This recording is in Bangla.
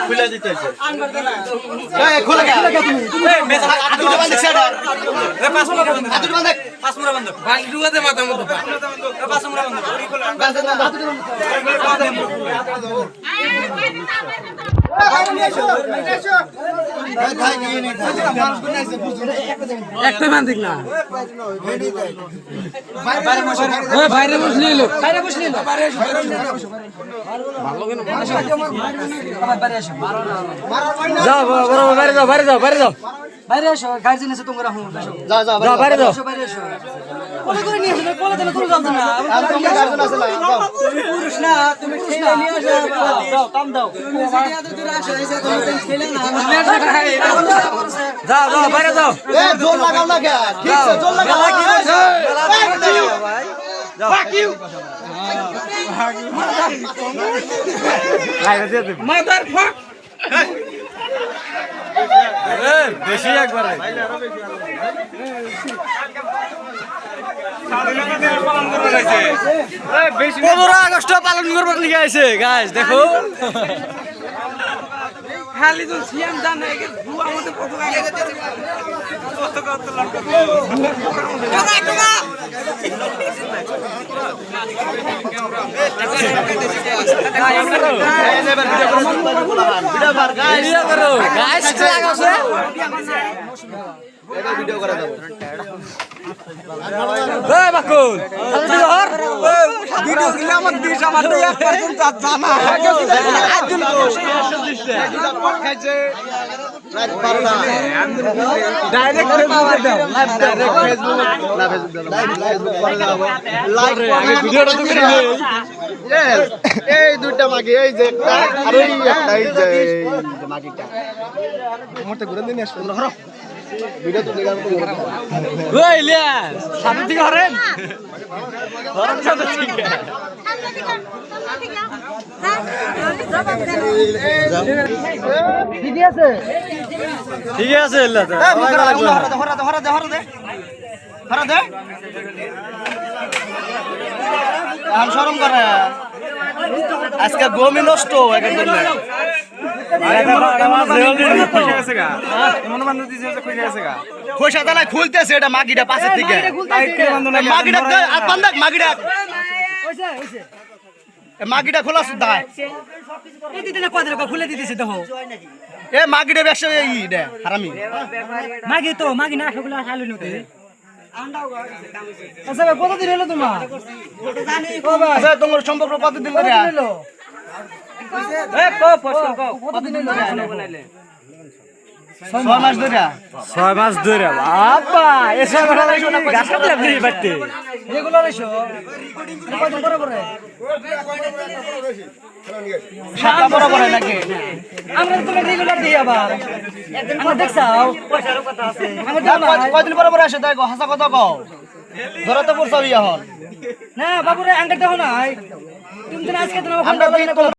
খুলে দিতেছে এই খোলা তুমি এই মেসা আতুটা বন্ধ সেটা এ পাঁচ মুড়া বন্ধ আতুটা বন্ধ পাঁচ মুড়া বন্ধ বাল ডুবাতে মাথা মতো এ পাঁচ মুড়া বন্ধ গাছ বন্ধ আতুটা বন্ধ একটা মান দেখ না বাইরে বসলি লো বাইরে বসলি লো ভালো কেন বাইরে আসো যাও বড় বাইরে যাও বাইরে যাও বাইরে যাও বাইরে আসো গার্জেন আছে তোমরা হুম যাও যাও যাও বাইরে যাও বাইরে আসো কোলে করে নিয়ে আসো কোলে দেন তুমি যাও না আর তোমরা গার্জেন আছে না যাও তুমি পুরুষ না তুমি ঠেলে নিয়ে আসো দাও কাম দাও তুমি যেটা দূর আসো এসে তুমি ঠেলে না যাও যাও বাইরে যাও এ জোর লাগাও না কে ঠিক আছে জোর লাগাও ভাই যাও ফাক ইউ লাইভে দিয়ে দে মাদার ফাক এ বেশি একবার আগস্ট পালন করবার লিখে আছে গাইস দেখো খালি তো সিয়াম জানে একে বুয়া মতে কত আগে যেতে কত কত লড়কা টকা ভিডিও করো গাইস লাগাওছে ভিডিও করা যাবে এই বাকুল ধর ভিডিও গুলো আমার দিস আমার তো 1% জানা একজন খাইছে রাত 12টা ডাইরেক্ট ফেসবুকে দাও ডাইরেক্ট ফেসবুক না ফেসবুক লাইভ করে দাও লাইক ভিডিওটা তো করে এই দুইটা মাগি এই যে একটা আর এই একটা এই যে মাগিটা মোটে ঘুরে দিন আসো ধরো ভিডিও তো দেখার মতো ওই লিয়া সামনে থেকে হরেন ধরন সাথে ঠিক ঠিক আছে ঠিক আছে আল্লাহ তো হরা দে আম শরম করে আজকে গমি নষ্ট একের জন্য খোসা দানা খুলতেছে এটা মাগিটা পাশের থেকে মাগিটা খোলা সুদ্ধা খুলে দিতেছে দেখো এ মাগিটা ব্যবসা হারামি মাগি তো মাগি না সবগুলো আলু নতে আচ্ছা কতদিন হলো তোমার আচ্ছা তোমার সম্পর্ক কতদিন ধরে কতদিন হলো 6 মাস ধরে 6 মাস ধরে বাবা এসব গাছ কাটলে ফ্রি বাড়তে রেগুলার এসো কয়দিন পরে পরে সাতটা বড় করে নাকি আমরা তো রেগুলার দিই আবার আমরা দেখছাও পয়সার কথা আছে কয়দিন পরে পরে আসে তাই হাসা কথা কও ধরে তো পড়ছাও ইয়া হল না বাবুরে আঙ্কেল দেখো না তুমি তো আজকে তোমার ফোন